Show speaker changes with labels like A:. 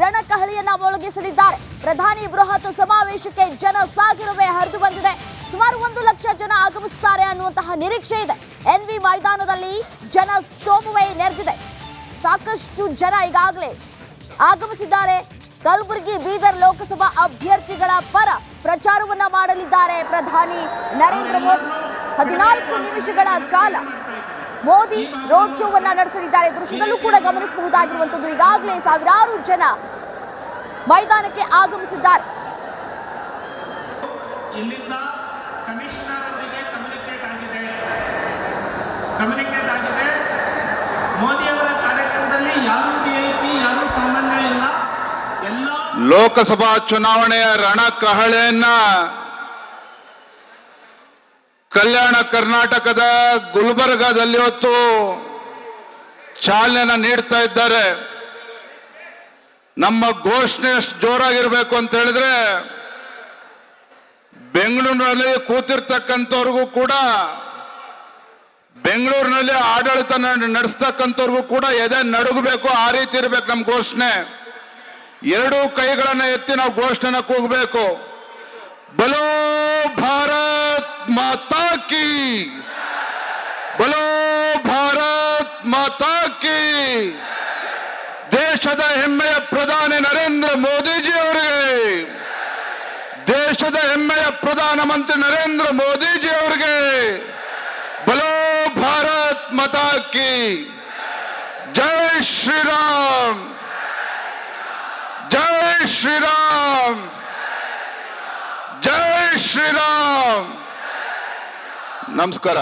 A: ರಣಕಹಳಿಯನ್ನ ಮೊಳಗಿಸಲಿದ್ದಾರೆ. ಪ್ರಧಾನಿ ಬೃಹತ್ ಸಮಾವೇಶಕ್ಕೆ ಜನ ಸಾಗರವೇ ಹರಿದು ಬಂದಿದೆ. ಸುಮಾರು 1 ಲಕ್ಷ ಜನ ಆಗಮಿಸುತ್ತಾರೆ ಅನ್ನುವಂತಹ ನಿರೀಕ್ಷೆ ಇದೆ. ಎನ್ವಿ ಮೈದಾನದಲ್ಲಿ ಜನ ಸ್ತೋಮವೇ ನೆರೆದಿದೆ. ಸಾಕಷ್ಟು ಜನ ಈಗಾಗಲೇ ಆಗಮಿಸಿದ್ದಾರೆ. ಕಲಬುರಗಿ ಬೀದರ್ ಲೋಕಸಭಾ ಅಭ್ಯರ್ಥಿಗಳ ಪರ ಪ್ರಚಾರವನ್ನ ಮಾಡಲಿದ್ದಾರೆ ಪ್ರಧಾನಿ ನರೇಂದ್ರ ಮೋದಿ. 14 ನಿಮಿಷಗಳ ಕಾಲ ಮೋದಿ ರೋಡ್ ಶೋವನ್ನ ನಡೆಸಲಿದ್ದಾರೆ. ದೃಶ್ಯದಲ್ಲೂ ಕೂಡ ಗಮನಿಸಬಹುದಾಗಿರುವಂತದ್ದು ಈಗಾಗಲೇ ಸಾವಿರಾರು ಜನ ಮೈದಾನಕ್ಕೆ ಆಗಮಿಸಿದ್ದಾರೆ.
B: ಇಲ್ಲಿಂದ ಕಮಿಷನರ್ ಅವರಿಗೆ ಕಮ್ಯುನಿಕೇಟ್ ಆಗಿದೆ. ಮೋದಿ ಅವರ ಕಾರ್ಯಕ್ರಮದಲ್ಲಿ ಯಾರು ವಿಐಪಿ ಯಾರು ಸಾಮಾನ್ಯ ಇಲ್ಲ. ಎಲ್ಲ
C: ಲೋಕಸಭಾ ಚುನಾವಣೆಯ ರಣಕಹಳೆಯನ್ನ ಕಲ್ಯಾಣ ಕರ್ನಾಟಕದ ಗುಲ್ಬರ್ಗಾದಲ್ಲಿ ಹೊತ್ತು ಚಾಲನೆ ನೀಡ್ತಾ ಇದ್ದಾರೆ. ನಮ್ಮ ಘೋಷಣೆ ಎಷ್ಟು ಜೋರಾಗಿರ್ಬೇಕು ಅಂತ ಹೇಳಿದ್ರೆ ಬೆಂಗಳೂರಿನಲ್ಲಿ ಕೂತಿರ್ತಕ್ಕಂಥವ್ರಿಗೂ ಕೂಡ, ಬೆಂಗಳೂರಿನಲ್ಲಿ ಆಡಳಿತ ನಡೆಸ್ತಕ್ಕಂಥವ್ರಿಗೂ ಕೂಡ ಎದೆ ನಡುಗಬೇಕು. ಆ ರೀತಿ ಇರಬೇಕು ನಮ್ಮ ಘೋಷಣೆ. 2 ಕೈಗಳನ್ನ ಎತ್ತಿ ನಾವು ಘೋಷಣೆನ ಕೂಗಬೇಕು. ಬಲೋ ಭಾರತ್ ಮಾತಾ ಕಿ, ಬಲೋ ಭಾರತ್ ಮಾತಾ ಕಿ. ದೇಶದ ಹೆಮ್ಮೆಯ ಪ್ರಧಾನಿ ನರೇಂದ್ರ ಮೋದಿಜಿ ಅವರಿಗೆ, ದೇಶದ ಹೆಮ್ಮೆಯ ಪ್ರಧಾನಮಂತ್ರಿ ನರೇಂದ್ರ ಮೋದಿಜಿ ಅವರಿಗೆ ಬಲೋ ಭಾರತ್ ಮಾತಾ ಕಿ. ಜೈ ಶ್ರೀರಾಮ್, ಜೈ ಶ್ರೀರಾಮ್, ಜೈ ಶ್ರೀರಾಮ್. ನಮಸ್ಕಾರ.